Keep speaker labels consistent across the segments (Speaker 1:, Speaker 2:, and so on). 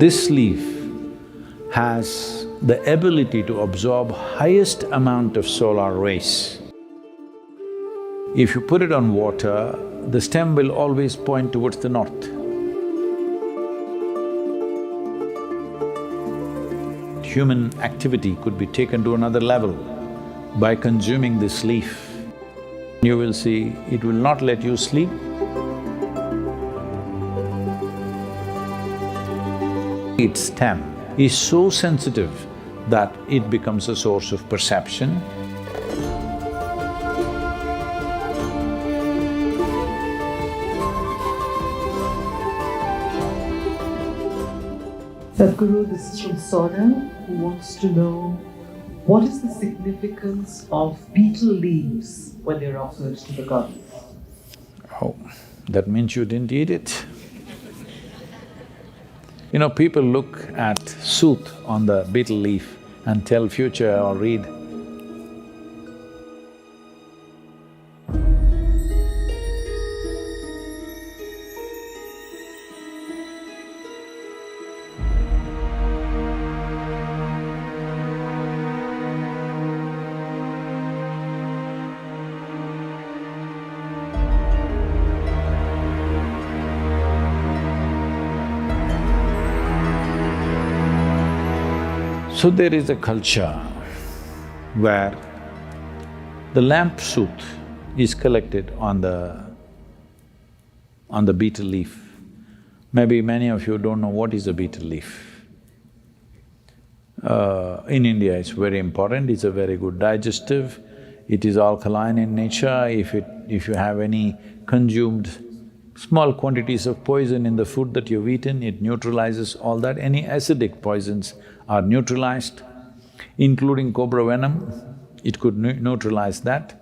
Speaker 1: This leaf has the ability to absorb highest amount of solar rays. If you put it on water, the stem will always point towards the north. Human activity could be taken to another level by consuming this leaf. You will see, it will not let you sleep. Its stem is so sensitive that it becomes a source of perception.
Speaker 2: Sadhguru, this is from Sona, who wants to know what is the significance of betel leaves when they're offered to the goddess?
Speaker 1: Oh, that means you didn't eat it. You know, people look at sooth on the betel leaf and tell future or read. So there is a culture where the lamp sooth is collected on the betel leaf. Maybe many of you don't know what is a betel leaf. In India it's very important, it's a very good digestive, it is alkaline in nature. If you have any consumed small quantities of poison in the food that you've eaten, it neutralizes all that. Any acidic poisons are neutralized, including cobra venom, it could neutralize that.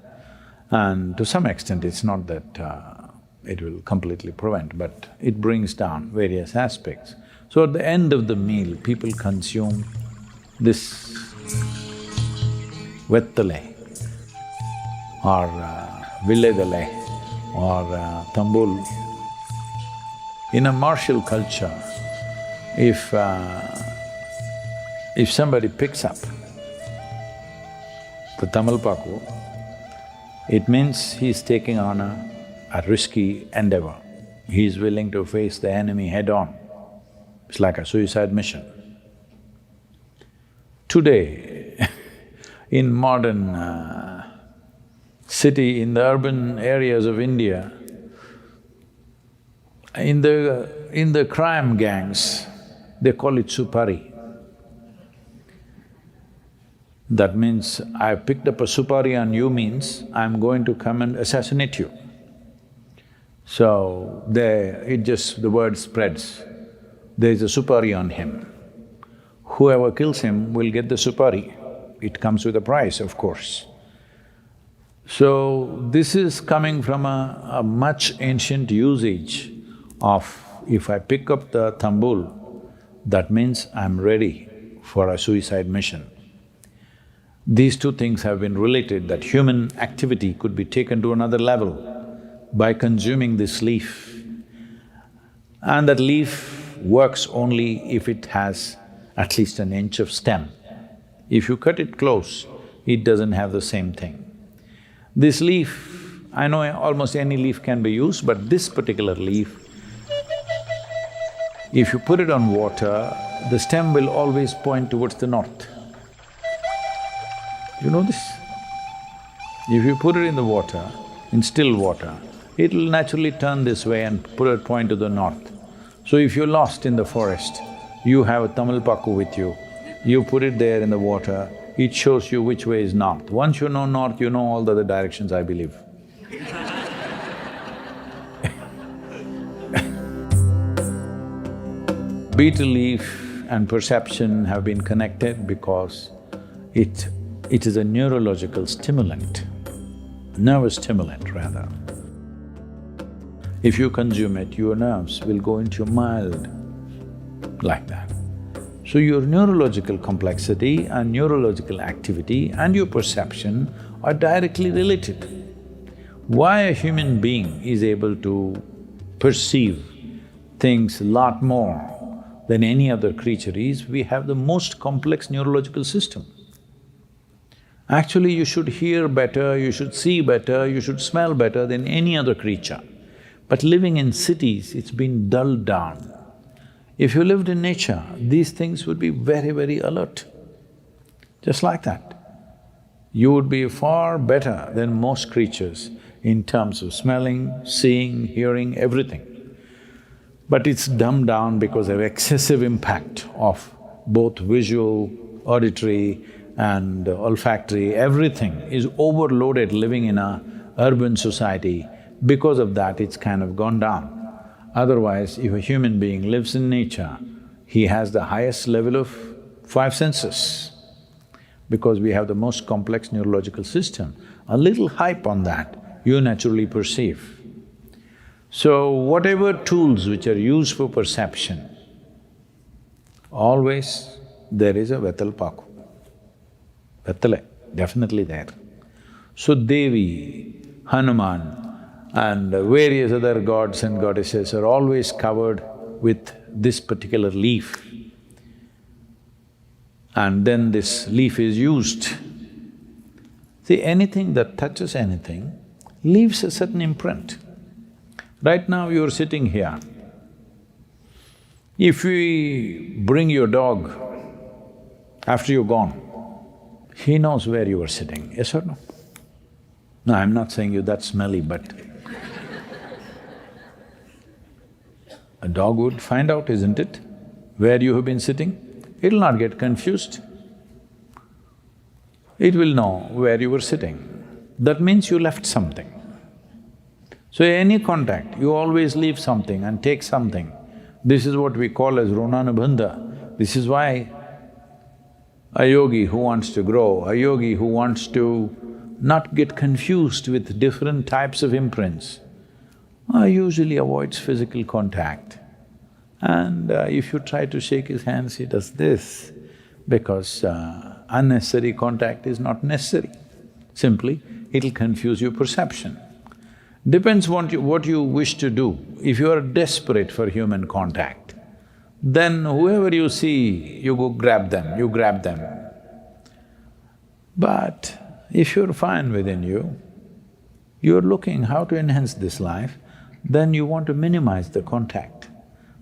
Speaker 1: And to some extent, it's not that it will completely prevent, but it brings down various aspects. So at the end of the meal, people consume this vettale or villedale or tambul. In a martial culture, if somebody picks up the tamalpaku, it means he's taking on a risky endeavor. He's willing to face the enemy head-on. It's like a suicide mission. Today, in modern city, in the urban areas of India, in the crime gangs, they call it supari. That means, I've picked up a supari on you means, I'm going to come and assassinate you. So, the word spreads, there's a supari on him. Whoever kills him will get the supari. It comes with a price, of course. So, this is coming from a much ancient usage of, if I pick up the tambul, that means I'm ready for a suicide mission. These two things have been related, that human activity could be taken to another level by consuming this leaf. And that leaf works only if it has at least an inch of stem. If you cut it close, it doesn't have the same thing. This leaf, I know almost any leaf can be used, but this particular leaf, if you put it on water, the stem will always point towards the north. You know this? If you put it in the water, in still water, it'll naturally turn this way and point to the north. So if you're lost in the forest, you have a tamalpaku with you, you put it there in the water, it shows you which way is north. Once you know north, you know all the other directions, I believe. Betel leaf and perception have been connected because it is a neurological stimulant, nervous stimulant rather. If you consume it, your nerves will go into mild like that. So your neurological complexity and neurological activity and your perception are directly related. Why a human being is able to perceive things a lot more than any other creature is we have the most complex neurological system. Actually, you should hear better, you should see better, you should smell better than any other creature. But living in cities, it's been dulled down. If you lived in nature, these things would be very, very alert, just like that. You would be far better than most creatures in terms of smelling, seeing, hearing, everything. But it's dumbed down because of excessive impact of both visual, auditory and olfactory, everything is overloaded living in a urban society. Because of that, it's kind of gone down. Otherwise, if a human being lives in nature, he has the highest level of five senses. Because we have the most complex neurological system, a little hype on that, you naturally perceive. So, whatever tools which are used for perception, always there is a Betel Paku. Betel, definitely there. So Devi, Hanuman and various other gods and goddesses are always covered with this particular leaf. And then this leaf is used. See, anything that touches anything leaves a certain imprint. Right now you're sitting here. If we bring your dog after you're gone, he knows where you were sitting, yes or no? No, I'm not saying you that's smelly, but a dog would find out, isn't it, where you have been sitting? It'll not get confused. It will know where you were sitting. That means you left something. So any contact, you always leave something and take something. This is what we call as runanubandha. This is why a yogi who wants to grow, a yogi who wants to not get confused with different types of imprints, usually avoids physical contact. And if you try to shake his hands, he does this, because unnecessary contact is not necessary. Simply, it'll confuse your perception. Depends what you wish to do. If you are desperate for human contact, then whoever you see, you go grab them, you grab them. But if you're fine within you, you're looking how to enhance this life, then you want to minimize the contact,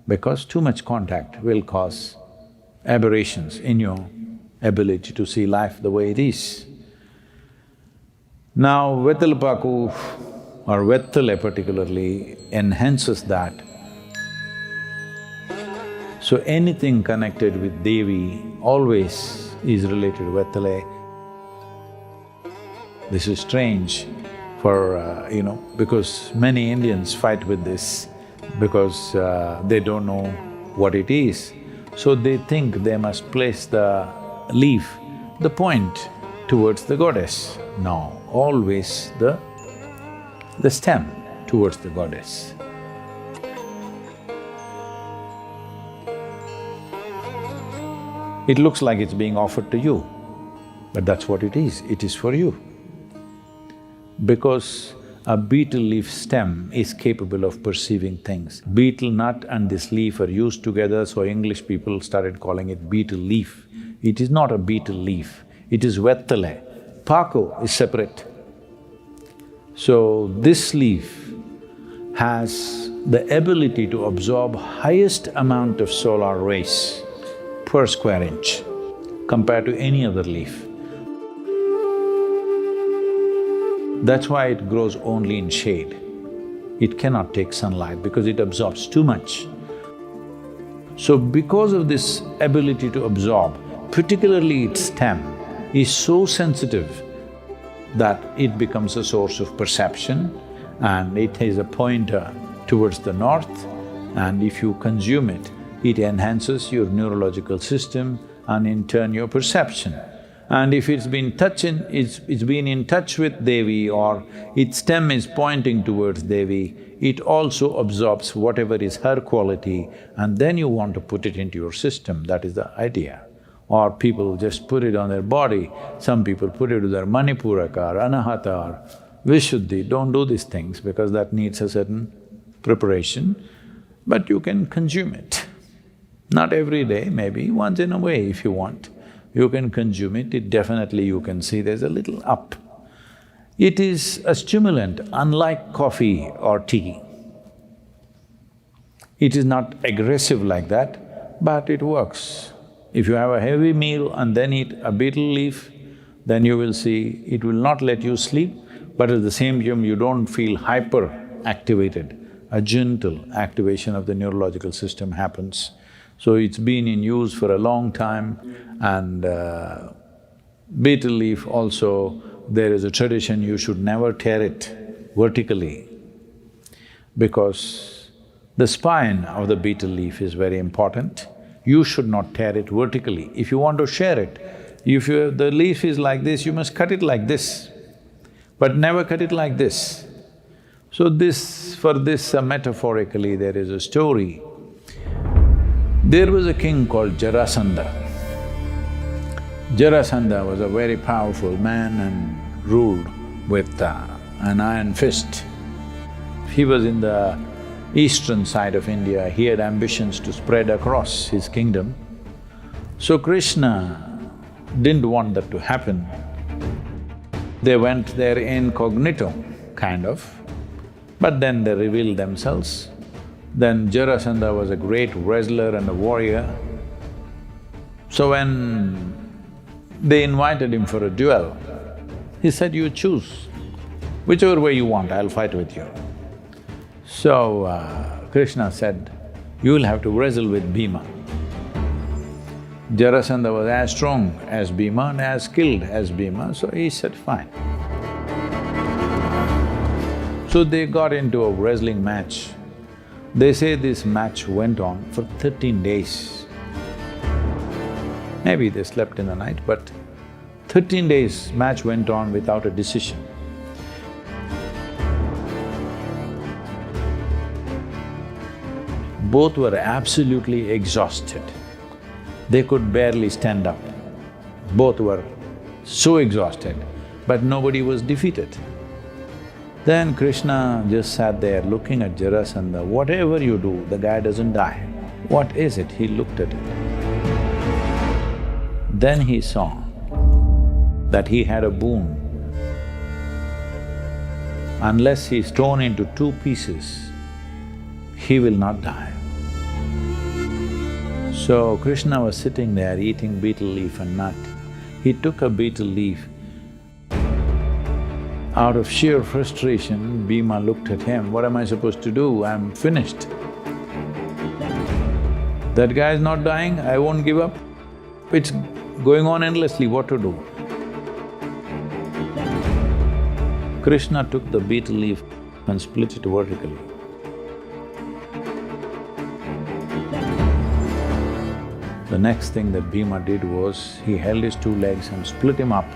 Speaker 1: because too much contact will cause aberrations in your ability to see life the way it is. Now, Vetalpaku or Vettale particularly enhances that. So anything connected with Devi always is related to Vettale. This is strange for, because many Indians fight with this because they don't know what it is. So they think they must place the leaf, the point towards the goddess. No, always the stem towards the goddess. It looks like it's being offered to you, but that's what it is for you. Because a betel leaf stem is capable of perceiving things. Betel nut and this leaf are used together, so English people started calling it betel leaf. It is not a betel leaf, it is Vettale. Paku is separate. So this leaf has the ability to absorb highest amount of solar rays per square inch compared to any other leaf. That's why it grows only in shade. It cannot take sunlight because it absorbs too much. So because of this ability to absorb, particularly its stem is so sensitive that it becomes a source of perception, and it has a pointer towards the north, and if you consume it, it enhances your neurological system and in turn your perception. And if it's been been in touch with Devi or its stem is pointing towards Devi, it also absorbs whatever is her quality, and then you want to put it into your system, that is the idea. Or people just put it on their body, some people put it to their Manipuraka or Anahata or Vishuddhi. Don't do these things because that needs a certain preparation, but you can consume it. Not every day, maybe once in a way if you want. You can consume it definitely you can see there's a little up. It is a stimulant, unlike coffee or tea. It is not aggressive like that, but it works. If you have a heavy meal and then eat a betel leaf, then you will see it will not let you sleep, but at the same time you don't feel hyper-activated. A gentle activation of the neurological system happens. So it's been in use for a long time and betel leaf also, there is a tradition you should never tear it vertically because the spine of the betel leaf is very important. You should not tear it vertically. If you want to share it, if the leaf is like this, you must cut it like this, but never cut it like this. So for this metaphorically there is a story. There was a king called Jarasandha. Jarasandha was a very powerful man and ruled with an iron fist. He was in the eastern side of India, he had ambitions to spread across his kingdom. So Krishna didn't want that to happen. They went there incognito, kind of, but then they revealed themselves. Then Jarasandha was a great wrestler and a warrior. So when they invited him for a duel, he said, "You choose, whichever way you want, I'll fight with you." So Krishna said, "You'll have to wrestle with Bhima." Jarasandha was as strong as Bhima and as skilled as Bhima, so he said, "Fine." So they got into a wrestling match. They say this match went on for 13 days. Maybe they slept in the night, but 13 days match went on without a decision. Both were absolutely exhausted. They could barely stand up. Both were so exhausted, but nobody was defeated. Then Krishna just sat there looking at Jarasandha. Whatever you do, the guy doesn't die. What is it? He looked at it. Then he saw that he had a boon. Unless he's torn into two pieces, he will not die. So Krishna was sitting there eating betel leaf and nut. He took a betel leaf. Out of sheer frustration, Bhima looked at him, "What am I supposed to do? I'm finished. That guy is not dying, I won't give up. It's going on endlessly, what to do?" Krishna took the betel leaf and split it vertically. The next thing that Bhima did was, he held his two legs and split him up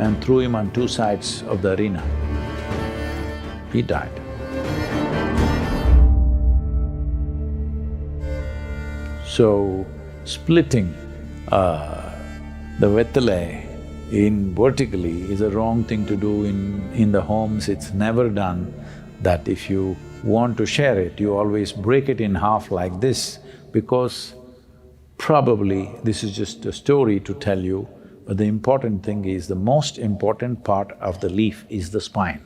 Speaker 1: and threw him on two sides of the arena. He died. So, splitting the Betel in vertically is a wrong thing to do in the homes. It's never done that if you want to share it, you always break it in half like this, because probably this is just a story to tell you, but the important thing is, the most important part of the leaf is the spine.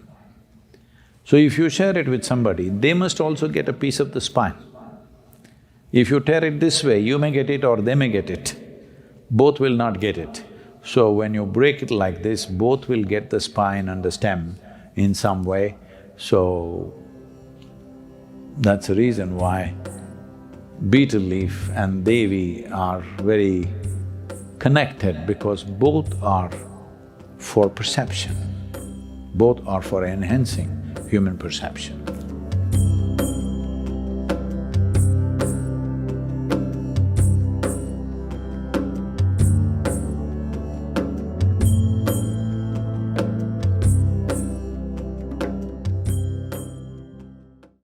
Speaker 1: So if you share it with somebody, they must also get a piece of the spine. If you tear it this way, you may get it or they may get it. Both will not get it. So when you break it like this, both will get the spine and the stem in some way. So that's the reason why betel leaf and Devi are very connected, because both are for perception, both are for enhancing human perception.